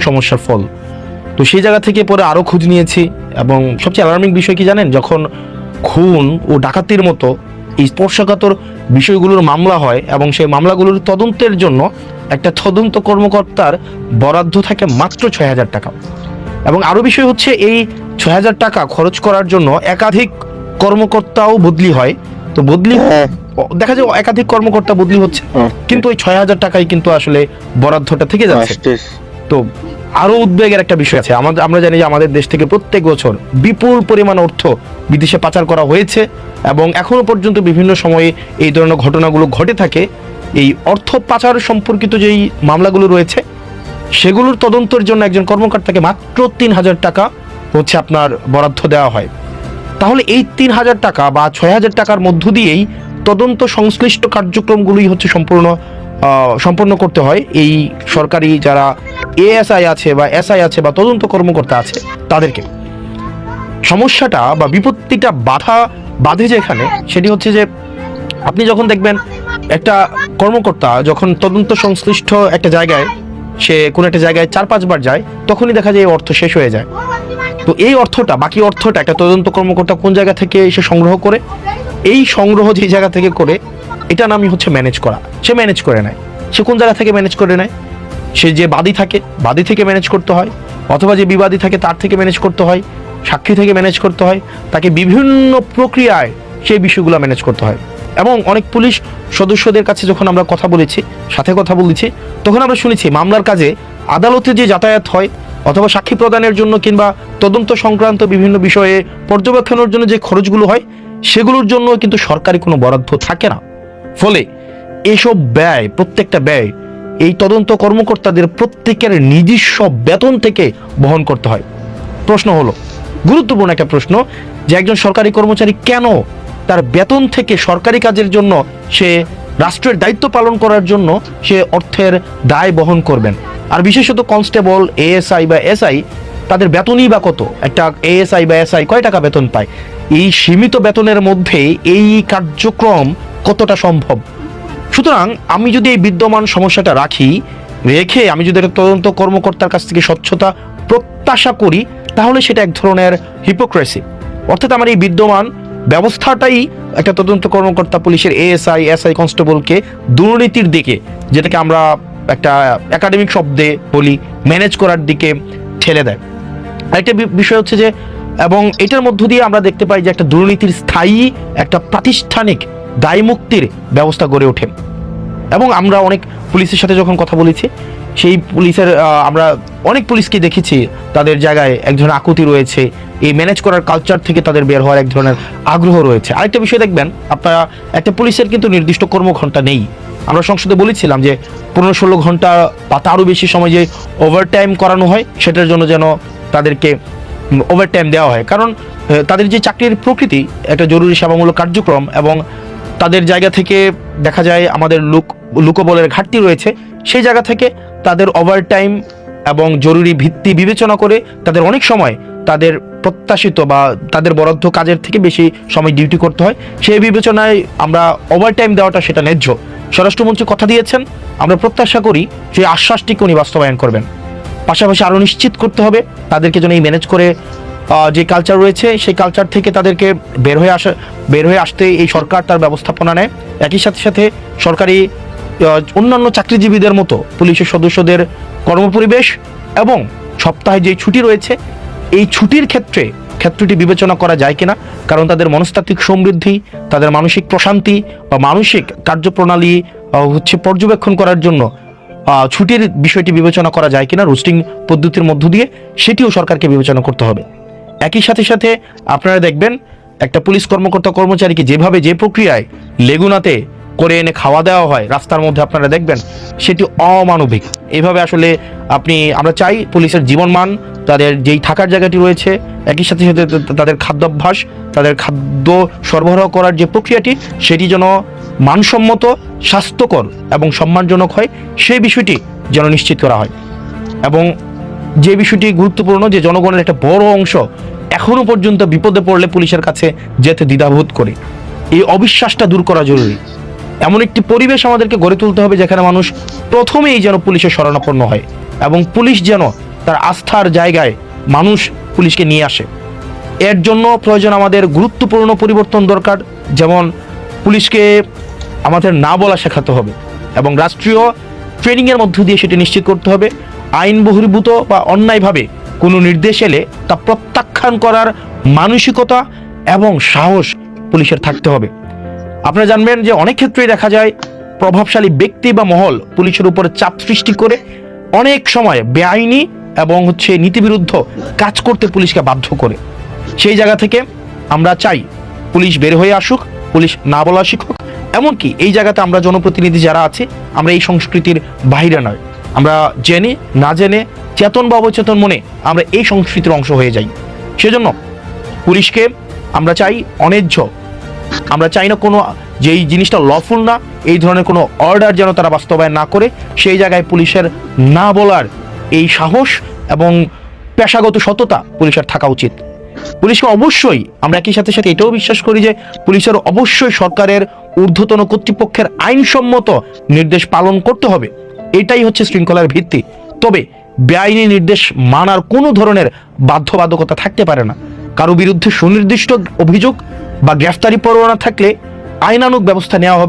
সমস্যার ফল। তো সেই জায়গা থেকে পরে আরও খোঁজ নিয়েছি, এবং সবচেয়ে অ্যালার্মিং বিষয় কি জানেন, যখন খুন ও ডাকাতির মতো এই স্পর্শকাতর বিষয়গুলোর মামলা হয় এবং সেই মামলাগুলোর তদন্তের জন্য একটা তদন্ত কর্মকর্তার বরাদ্দ থাকে মাত্র 6,000 টাকা। এবং আরও বিষয় হচ্ছে, এই 6,000 টাকা খরচ করার জন্য একাধিক কর্মকর্তাও বদলি হয়। তো বদলি দেখা যায় একাধিক কর্মকর্তা বদলি হচ্ছে, কিন্তু ওই 6,000 টাকাই কিন্তু আসলে বরাদ্দটা থেকে যাচ্ছে। তো আরো উদ্বেগের একটা বিষয় আছে, আমরা জানি যে আমাদের দেশ থেকে প্রত্যেক বছর বিপুল পরিমাণ অর্থ বিদেশে পাচার করা হয়েছে, এবং এখনো পর্যন্ত বিভিন্ন সময়ে এই ধরনের ঘটনাগুলো ঘটে থাকে। এই অর্থ পাচার সম্পর্কিত যেই মামলাগুলো রয়েছে সেগুলোর তদন্তের জন্য একজন কর্মকর্তাকে মাত্র 3,000 টাকা হচ্ছে আপনার বরাদ্দ দেওয়া হয়। তাহলে এই 3,000 টাকা বা 6,000 টাকার মধ্য দিয়েই তদন্ত সংশ্লিষ্ট কার্যক্রমগুলোই হচ্ছে সম্পন্ন করতে হয় এই সরকারি যারা এএসআই আছে বা এসআই আছে বা তদন্ত কর্মকর্তা আছে তাদেরকে। সমস্যাটা বা বিপত্তিটা বাধে যেখানে, সেটি হচ্ছে যে আপনি যখন দেখবেন একটা কর্মকর্তা যখন তদন্ত সংশ্লিষ্ট একটা জায়গায় সে কোনো একটা জায়গায় 4-5 বার যায়, তখনই দেখা যায় এই অর্থ শেষ হয়ে যায়। তো এই বাকি অর্থটা একটা তদন্ত কর্মকর্তা কোন জায়গা থেকে এসে সংগ্রহ করে, এই সংগ্রহ যে জায়গা থেকে করে, এটা নামই হচ্ছে ম্যানেজ করা। সে ম্যানেজ করে নেয়। সে কোন জায়গা থেকে ম্যানেজ করে নেয়? সে যে বাদী থেকে ম্যানেজ করতে হয়, অথবা যে বিবাদী থাকে তার থেকে ম্যানেজ করতে হয়, সাক্ষী থেকে ম্যানেজ করতে হয়, তাকে বিভিন্ন প্রক্রিয়ায় সেই বিষয়গুলো ম্যানেজ করতে হয়। এবং অনেক পুলিশ সদস্যদের কাছে যখন আমরা কথা বলেছি, তখন আমরা শুনেছি মামলার কাজে আদালতে যে যাতায়াত হয়, অথবা সাক্ষী প্রদানের জন্য কিংবা তদন্ত সংক্রান্ত বিভিন্ন বিষয়ে পর্যবেক্ষণের জন্য যে খরচগুলো হয়, সেগুলোর জন্য কিন্তু সরকারি কোনো বরাদ্দ থাকে না। ফলে এসব প্রত্যেকটা ব্যয় এই তদন্ত কর্মকর্তাদের প্রত্যেকের নিজস্ব বেতন থেকে বহন করতে হয়। প্রশ্ন হলো, গুরুত্বপূর্ণ একটা প্রশ্ন, যে একজন সরকারি কর্মচারী কেন তার বেতন থেকে সরকারি কাজের জন্য, সে রাষ্ট্রের দায়িত্ব পালন করার জন্য সে অর্থের দায় বহন করবেন? আর বিশেষত কনস্টেবল, এএসআই বা এসআই, তাদের বেতনই বা কত? একটা এএসআই বা এসআই কয় টাকা বেতন পায়? এই সীমিত বেতনের মধ্যে এই কার্যক্রম কতটা সম্ভব? সুতরাং আমি যদি এই বিদ্যমান সমস্যাটা রেখে আমি যদি একটা তদন্ত কর্মকর্তার কাছ থেকে স্বচ্ছতা প্রত্যাশা করি, তাহলে সেটা এক ধরনের হিপোক্রেসি। অর্থাৎ আমার এই বিদ্যমান ব্যবস্থাটাই একটা তদন্ত কর্মকর্তা, পুলিশের এএসআই, এসআই, কনস্টেবলকে দুর্নীতির দিকে, যেটাকে আমরা একটা একাডেমিক শব্দে বলি ম্যানেজ করার দিকে ঠেলে দেয়। আরেকটা বিষয় হচ্ছে যে, এবং এটার মধ্য দিয়ে আমরা দেখতে পাই যে একটা দুর্নীতির স্থায়ী একটা প্রাতিষ্ঠানিক দায়মুক্তির ব্যবস্থা গড়ে ওঠে। এবং আমরা অনেক পুলিশের সাথে যখন কথা বলেছি, সেই পুলিশের আমরা অনেক পুলিশকে দেখেছি, তাদের জায়গায় এক ধরনের আকুতি রয়েছে, এই ম্যানেজ করার কালচার থেকে তাদের বের হওয়ার এক ধরনের আগ্রহ রয়েছে। আরেকটা বিষয় দেখবেন আপনারা, একটা পুলিশের কিন্তু নির্দিষ্ট কর্মঘণ্টা নেই। আমরা সংসদে বলেছিলাম যে 15-16 ঘন্টা বা তারও বেশি সময় যে ওভারটাইম করানো হয়, সেটার জন্য যেন তাদেরকে ওভারটাইম দেওয়া হয়। কারণ তাদের যে চাকরির প্রকৃতি একটা জরুরি সেবামূলক কার্যক্রম, এবং তাদের জায়গা থেকে দেখা যায় আমাদের লোকবলের ঘাটতি রয়েছে, সেই জায়গা থেকে তাদের ওভারটাইম এবং জরুরি ভিত্তি বিবেচনা করে তাদের অনেক সময় তাদের প্রত্যাশিত বা তাদের বরাদ্দ কাজের থেকে বেশি সময় ডিউটি করতে হয়। সেই বিবেচনায় আমরা ওভারটাইম দেওয়াটা সেটা ন্যায্য। স্বরাষ্ট্রমন্ত্রী কথা দিয়েছেন, আমরা প্রত্যাশা করি সেই আশ্বাসটিকে উনি বাস্তবায়ন করবেন। পাশাপাশি আরও নিশ্চিত করতে হবে তাদেরকে যেন এই ম্যানেজ করে যে কালচার রয়েছে, সেই কালচার থেকে তাদেরকে বের হয়ে আসতে এই সরকার তার ব্যবস্থাপনা নেয়। একই সাথে সরকারি অন্যান্য চাকরিজীবীদের মতো পুলিশের সদস্যদের কর্মপরিবেশ এবং সপ্তাহে যে ছুটি রয়েছে, এই ছুটির ক্ষেত্রটি বিবেচনা করা যায় কিনা, কারণ তাদের মনস্তাত্ত্বিক সমৃদ্ধি, তাদের মানসিক প্রশান্তি বা মানসিক কার্যপ্রণালী হচ্ছে পর্যবেক্ষণ করার জন্য ছুটির বিষয়টি বিবেচনা করা যায় কিনা রোস্টিং পদ্ধতির মধ্য দিয়ে, সেটিও সরকারকে বিবেচনা করতে হবে। একই সাথে আপনারা দেখবেন একটা পুলিশ কর্মচারীকে যেভাবে যে প্রক্রিয়ায় লেগুনাতে করে এনে খাওয়া দেওয়া হয় রাস্তার মধ্যে, আপনারা দেখবেন সেটি অমানবিক। এইভাবে আসলে আমরা চাই পুলিশের জীবনমান, তাদের যেই থাকার জায়গাটি রয়েছে, একই সাথে তাদের খাদ্যাভ্যাস, তাদের খাদ্য সরবরাহ করার যে প্রক্রিয়াটি, সেটি যেন মানসম্মত, স্বাস্থ্যকর এবং সম্মানজনক হয়, সেই বিষয়টি যেন নিশ্চিত করা হয়। এবং যে বিষয়টি গুরুত্বপূর্ণ, যে জনগণের একটা বড় অংশ এখনো পর্যন্ত বিপদে পড়লে পুলিশের কাছে যেতে দ্বিধাবোধ করে, এই অবিশ্বাসটা দূর করা জরুরি। এমন একটি পরিবেশ আমাদেরকে গড়ে তুলতে হবে যেখানে মানুষ প্রথমেই যেন পুলিশের শরণাপন্ন হয়, এবং পুলিশ যেন তার আস্থার জায়গায় মানুষ পুলিশকে নিয়ে আসে। এর জন্য প্রয়োজন আমাদের গুরুত্বপূর্ণ পরিবর্তন দরকার। যেমন পুলিশকে আমাদের না বলা শেখাতে হবে এবং রাষ্ট্রীয় ট্রেনিংয়ের মধ্য দিয়ে সেটি নিশ্চিত করতে হবে। আইন বহির্ভূত বা অন্যায়ভাবে কোনো নির্দেশ এলে তা প্রত্যাখ্যান করার মানসিকতা এবং সাহস পুলিশের থাকতে হবে। আপনারা জানবেন যে অনেক ক্ষেত্রেই দেখা যায় প্রভাবশালী ব্যক্তি বা মহল পুলিশের উপরে চাপ সৃষ্টি করে অনেক সময় বেআইনি এবং নীতিবিরুদ্ধ কাজ করতে পুলিশকে বাধ্য করে। সেই জায়গা থেকে আমরা চাই পুলিশ বের হয়ে আসুক, পুলিশ না বলা শিখুক। এমনকি এই জায়গাতে আমরা জনপ্রতিনিধি যারা আছে আমরা এই সংস্কৃতির বাইরে নয়, আমরা জেনে না জেনে চেতন বা অবচেতন মনে আমরা এই সংস্কৃতির অংশ হয়ে যাই। সেজন্য পুলিশকে আমরা চাই অন্যায্য, আমরা চাই না কোনো যেই জিনিসটা লফুল না এই ধরনের কোনো অর্ডার যেন তারা বাস্তবায়ন না করে। সেই জায়গায় পুলিশের না বলার এই সাহস এবং পেশাগত সততা পুলিশের থাকা উচিত। পুলিশকে অবশ্যই আমরা একই সাথে সাথে এটাও বিশ্বাস করি যে পুলিশের অবশ্যই সরকারের ঊর্ধ্বতন কর্তৃপক্ষের আইনসম্মত নির্দেশ পালন করতে হবে। এটাই হচ্ছে শৃঙ্খলার ভিত্তি। তবে বেআইনি নির্দেশ মানার কোনো ধরনের বাধ্যবাধকতা থাকতে পারে না। কারো বিরুদ্ধে সুনির্দিষ্ট অভিযোগ বা গ্রেফতারি পরোয়ানা থাকলে আইনানুগ ব্যবস্থা নেওয়া হবে।